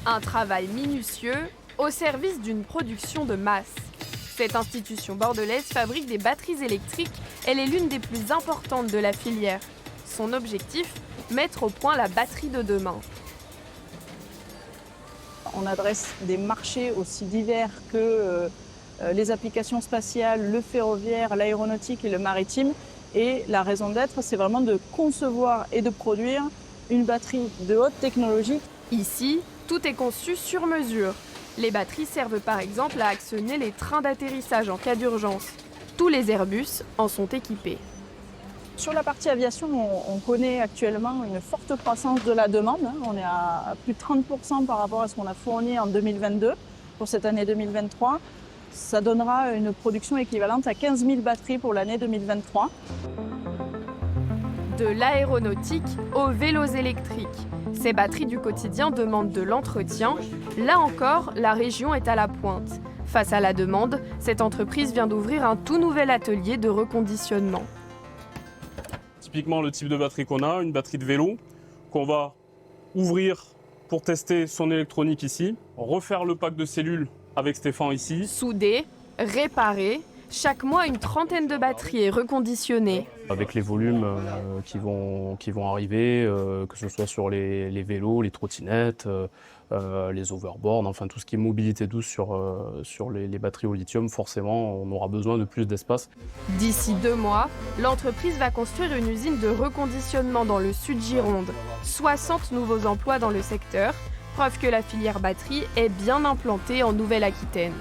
Un travail minutieux au service d'une production de masse. Cette institution bordelaise fabrique des batteries électriques. Elle est l'une des plus importantes de la filière. Son objectif, mettre au point la batterie de demain. On adresse des marchés aussi divers que les applications spatiales, le ferroviaire, l'aéronautique et le maritime. Et la raison d'être, c'est vraiment de concevoir et de produire une batterie de haute technologie. Ici, tout est conçu sur mesure. Les batteries servent par exemple à actionner les trains d'atterrissage en cas d'urgence. Tous les Airbus en sont équipés. Sur la partie aviation, on connaît actuellement une forte croissance de la demande. On est à plus de 30% par rapport à ce qu'on a fourni en 2022 pour cette année 2023. Ça donnera une production équivalente à 15 000 batteries pour l'année 2023. De l'aéronautique aux vélos électriques. Ces batteries du quotidien demandent de l'entretien. Là encore, la région est à la pointe. Face à la demande, cette entreprise vient d'ouvrir un tout nouvel atelier de reconditionnement. Typiquement, le type de batterie qu'on a, une batterie de vélo, qu'on va ouvrir pour tester son électronique ici, refaire le pack de cellules avec Stéphane ici. Souder, réparer. Chaque mois, une trentaine de batteries est reconditionnée. Avec les volumes qui vont arriver, que ce soit sur les vélos, les trottinettes, les overboards, enfin tout ce qui est mobilité douce sur les batteries au lithium, forcément on aura besoin de plus d'espace. D'ici 2 mois, l'entreprise va construire une usine de reconditionnement dans le sud Gironde. 60 nouveaux emplois dans le secteur, preuve que la filière batterie est bien implantée en Nouvelle-Aquitaine.